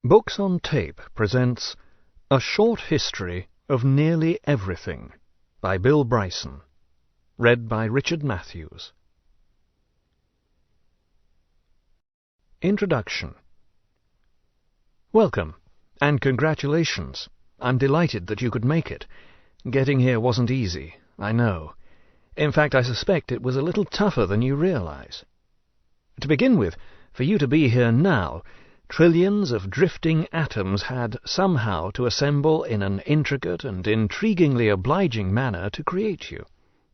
Books on Tape presents A Short History of Nearly Everything by Bill Bryson. Read by Richard Matthews. Introduction. Welcome, and congratulations. I'm delighted that you could make it. Getting here wasn't easy, I know. In fact, I suspect it was a little tougher than you realize. To begin with, for you to be here now, trillions of drifting atoms had somehow to assemble in an intricate and intriguingly obliging manner to create you.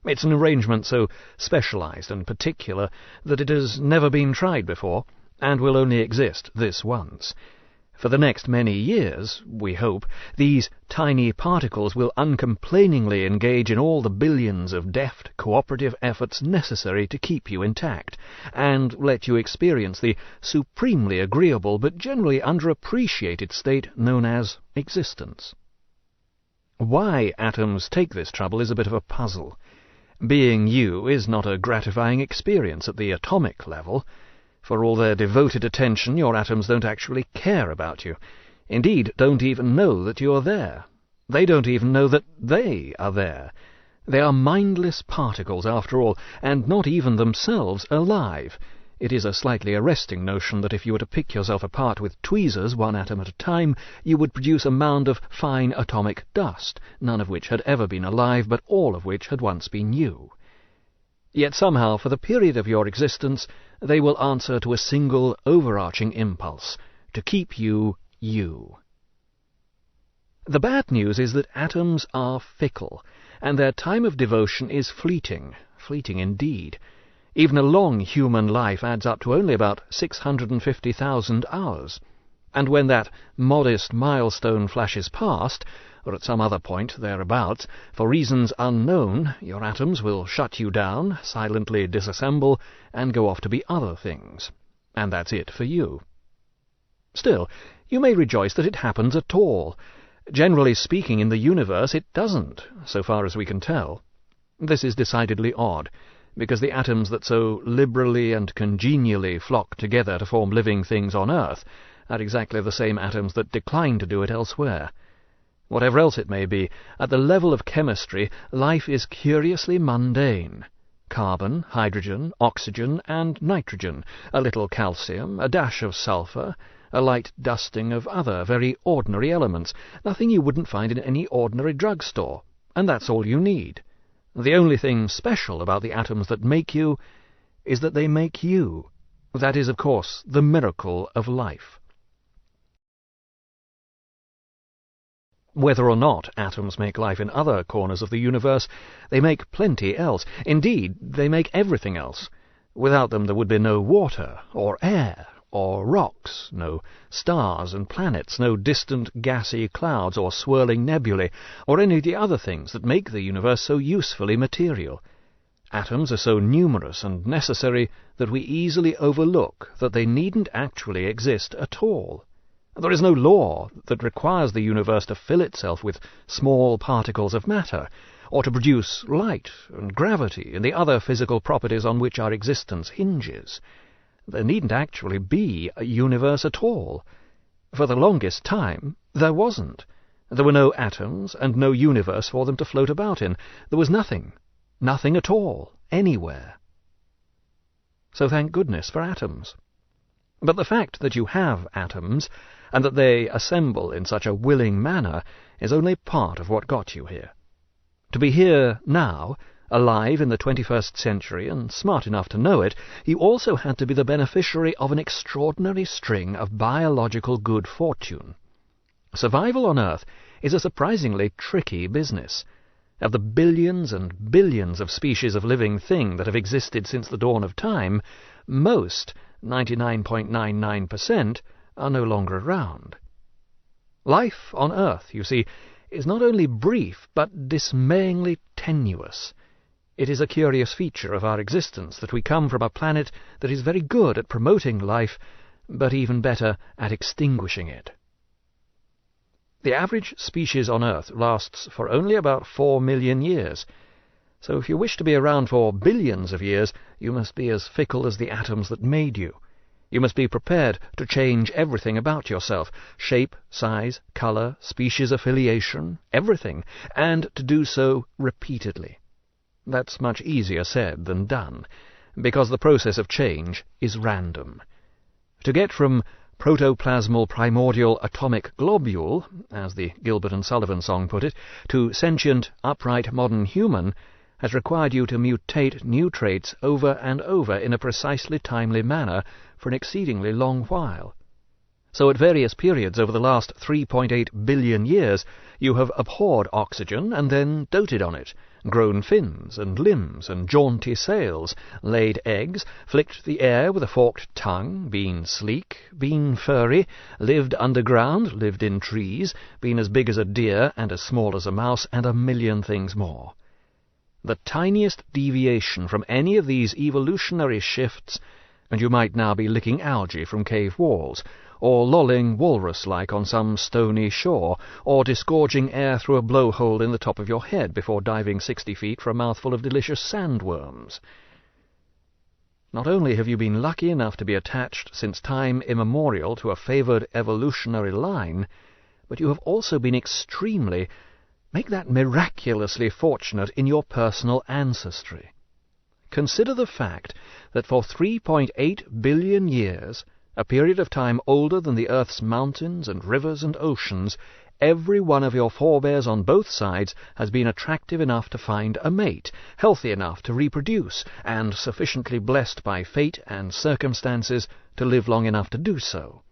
It's an arrangement so specialized and particular that it has never been tried before, and will only exist this once. For the next many years, we hope, these tiny particles will uncomplainingly engage in all the billions of deft, cooperative efforts necessary to keep you intact, and let you experience the supremely agreeable but generally underappreciated state known as existence. Why atoms take this trouble is a bit of a puzzle. Being you is not a gratifying experience at the atomic level. For all their devoted attention, your atoms don't actually care about you. Indeed, don't even know that you're there. They don't even know that they are there. They are mindless particles, after all, and not even themselves alive. It is a slightly arresting notion that if you were to pick yourself apart with tweezers, one atom at a time, you would produce a mound of fine atomic dust, none of which had ever been alive, but all of which had once been you. Yet somehow, for the period of your existence, they will answer to a single overarching impulse, to keep you, you. The bad news is that atoms are fickle, and their time of devotion is fleeting indeed. Even a long human life adds up to only about 650,000 hours, and when that modest milestone flashes past, or at some other point thereabouts, for reasons unknown, your atoms will shut you down, silently disassemble, and go off to be other things. And that's it for you. Still, you may rejoice that it happens at all. Generally speaking, in the universe it doesn't, so far as we can tell. This is decidedly odd, because the atoms that so liberally and congenially flock together to form living things on Earth are exactly the same atoms that decline to do it elsewhere. Whatever else it may be, at the level of chemistry, life is curiously mundane. Carbon, hydrogen, oxygen, and nitrogen, a little calcium, a dash of sulfur, a light dusting of other very ordinary elements, nothing you wouldn't find in any ordinary drugstore, and that's all you need. The only thing special about the atoms that make you is that they make you. That is, of course, the miracle of life. Whether or not atoms make life in other corners of the universe, they make plenty else. Indeed, they make everything else. Without them there would be no water, or air, or rocks, no stars and planets, no distant gassy clouds or swirling nebulae, or any of the other things that make the universe so usefully material. Atoms are so numerous and necessary that we easily overlook that they needn't actually exist at all. There is no law that requires the universe to fill itself with small particles of matter, or to produce light and gravity and the other physical properties on which our existence hinges. There needn't actually be a universe at all. For the longest time, there wasn't. There were no atoms and no universe for them to float about in. There was nothing at all, anywhere. So thank goodness for atoms. But the fact that you have atoms, and that they assemble in such a willing manner, is only part of what got you here. To be here now, alive in the 21st century, and smart enough to know it, you also had to be the beneficiary of an extraordinary string of biological good fortune. Survival on Earth is a surprisingly tricky business. Of the billions and billions of species of living thing that have existed since the dawn of time, most, 99.99%, are no longer around. Life on Earth, you see, is not only brief, but dismayingly tenuous. It is a curious feature of our existence that we come from a planet that is very good at promoting life, but even better at extinguishing it. The average species on Earth lasts for only about 4 million years, so if you wish to be around for billions of years, you must be as fickle as the atoms that made you. You must be prepared to change everything about yourself, shape, size, colour, species affiliation, everything, and to do so repeatedly. That's much easier said than done, because the process of change is random. To get from protoplasmal primordial atomic globule, as the Gilbert and Sullivan song put it, to sentient, upright modern human, has required you to mutate new traits over and over in a precisely timely manner for an exceedingly long while. So at various periods over the last 3.8 billion years you have abhorred oxygen and then doted on it, grown fins and limbs and jaunty sails, laid eggs, flicked the air with a forked tongue, been sleek, been furry, lived underground, lived in trees, been as big as a deer and as small as a mouse, and a million things more. The tiniest deviation from any of these evolutionary shifts, and you might now be licking algae from cave walls, or lolling walrus-like on some stony shore, or disgorging air through a blowhole in the top of your head before diving 60 feet for a mouthful of delicious sandworms. Not only have you been lucky enough to be attached since time immemorial to a favoured evolutionary line, but you have also been extremely, make that miraculously fortunate in your personal ancestry. Consider the fact that for 3.8 billion years, a period of time older than the Earth's mountains and rivers and oceans, every one of your forebears on both sides has been attractive enough to find a mate, healthy enough to reproduce, and sufficiently blessed by fate and circumstances to live long enough to do so.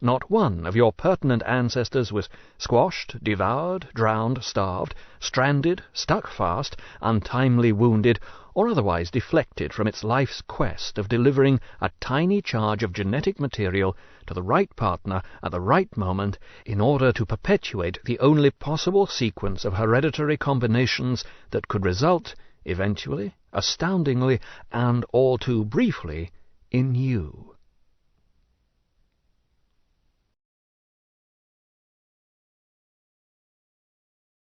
Not one of your pertinent ancestors was squashed, devoured, drowned, starved, stranded, stuck fast, untimely wounded, or otherwise deflected from its life's quest of delivering a tiny charge of genetic material to the right partner at the right moment in order to perpetuate the only possible sequence of hereditary combinations that could result, eventually, astoundingly, and all too briefly, in you.